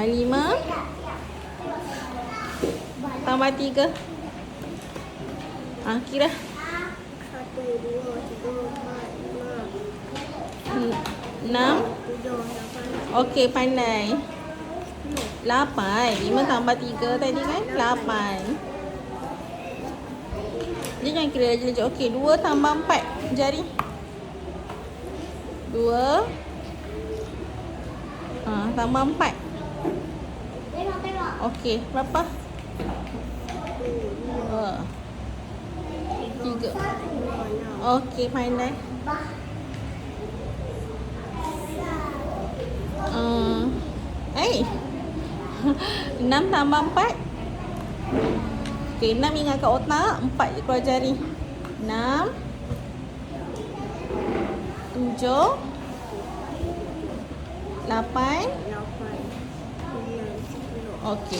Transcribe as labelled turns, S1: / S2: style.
S1: 5 tambah 3. Kira.
S2: 1, 2, 3, 4, 5,
S1: 6.
S2: 7, 8.
S1: Okey, pandai. 8. 5 tambah 3 tadi kan? 8. Dia jangan kira laju-laju. Okey, 2 tambah 4 jari. 2. Tambah 4. Okey, berapa? 2. 3. Okey, pandai. 6 tambah 4. Okey, 6 ingat kat otak, 4 je keluar jari. 6, 7, 8.
S2: 8, 9, 10.
S1: Okey.